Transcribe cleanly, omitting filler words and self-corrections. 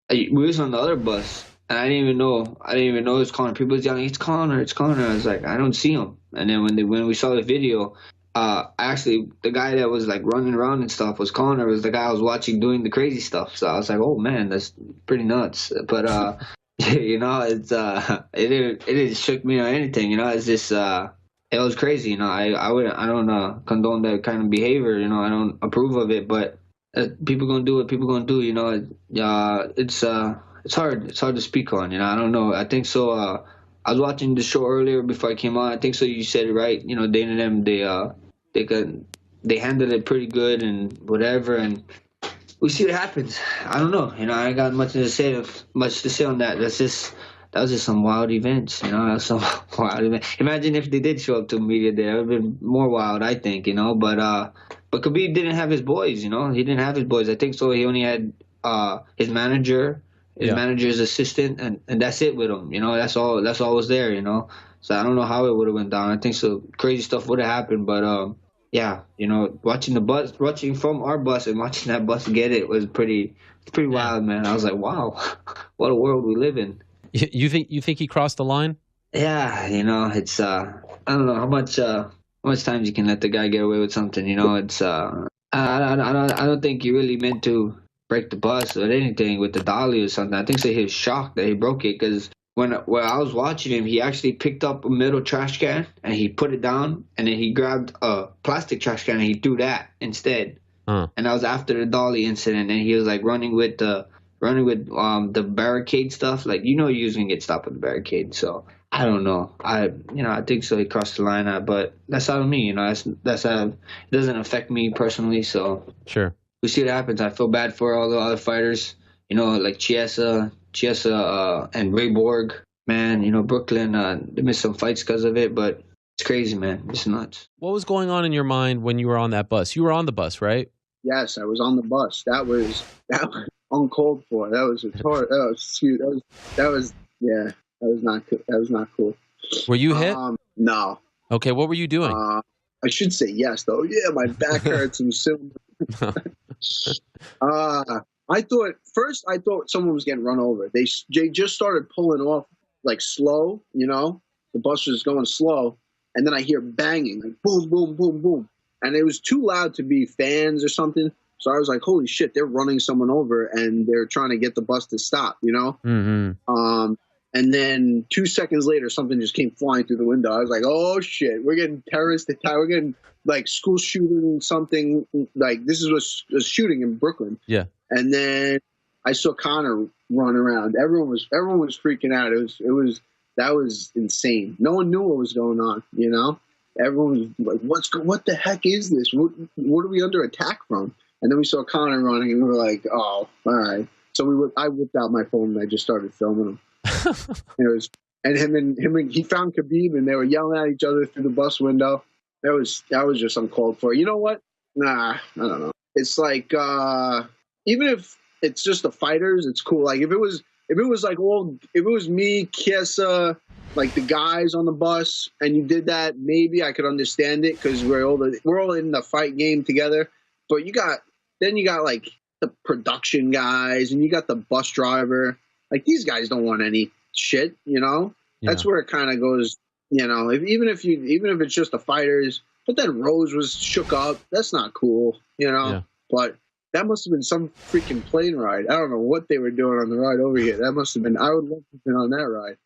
we was on the other bus, and I didn't even know. I didn't even know it was Conor. People was yelling, "It's Conor! It's Conor!" I was like, I don't see him. And then when we saw the video, actually the guy that was like running around and stuff was Conor. Was the guy I was watching doing the crazy stuff. So I was like, oh man, that's pretty nuts. But it's it didn't shook me or anything. It's just it was crazy. I don't condone that kind of behavior. I don't approve of it, but. People gonna do what people gonna do, it's hard. It's hard to speak on, I don't know. I think so. I was watching the show earlier before I came on. I think so. You said it right. Dana and them, they handled it pretty good and whatever. And we see what happens. I don't know. I ain't got much to say on that. That was just some wild events. That was some wild event. Imagine if they did show up to media day. It would have been more wild, I think. But Khabib didn't have his boys, He didn't have his boys. I think so. He only had his manager, manager's assistant, and that's it with him. That's all was there, So I don't know how it would have went down. I think so crazy stuff would have happened, but watching from our bus and watching that bus get it was pretty wild, man. I was like, wow, what a world we live in. You think he crossed the line? Yeah, it's I don't know how much times you can let the guy get away with something. It's I don't think he really meant to break the bus or anything with the dolly or something. I think so he was shocked that he broke it, because when I was watching him, he actually picked up a metal trash can and he put it down, and then he grabbed a plastic trash can and he threw that instead. And that was after the dolly incident, and he was like running with the barricade stuff. Like, he was gonna get stopped with the barricade. So I don't know. I think so. He crossed the line, but that's out of me. That's how it doesn't affect me personally. So sure, we see what happens. I feel bad for all the other fighters. Like Chiesa, and Ray Borg. Man, Brooklyn. They missed some fights because of it, but it's crazy, man. It's nuts. What was going on in your mind when you were on that bus? You were on the bus, right? Yes, I was on the bus. That was uncalled for. That was not cool. Were you hit? No. Okay, what were you doing? I should say yes, though. Yeah, my back hurts and so. I thought someone was getting run over. They just started pulling off like slow. The bus was going slow, and then I hear banging, like boom, boom, boom, boom, and it was too loud to be fans or something. So I was like, holy shit, they're running someone over and they're trying to get the bus to stop, Mm-hmm. And then 2 seconds later, something just came flying through the window. I was like, oh shit, we're getting terrorist attack. We're getting like school shooting, something like this is a shooting in Brooklyn. Yeah. And then I saw Conor run around. Everyone was freaking out. That was insane. No one knew what was going on, Everyone was like, what the heck is this? What are we under attack from? And then we saw Conor running, and we were like, "Oh, all right." So I whipped out my phone and I just started filming him. He found Khabib, and they were yelling at each other through the bus window. That was just uncalled for. You know what? Nah, I don't know. It's like even if it's just the fighters, it's cool. Like if it was me, Chiesa, like the guys on the bus, and you did that, maybe I could understand it because we're all in the fight game together. But you got like the production guys, and you got the bus driver. Like these guys don't want any shit, Yeah. That's where it kind of goes, even if it's just the fighters. But then Rose was shook up. That's not cool, Yeah. But that must have been some freaking plane ride. I don't know what they were doing on the ride over here. That must have been. I would love to have been on that ride.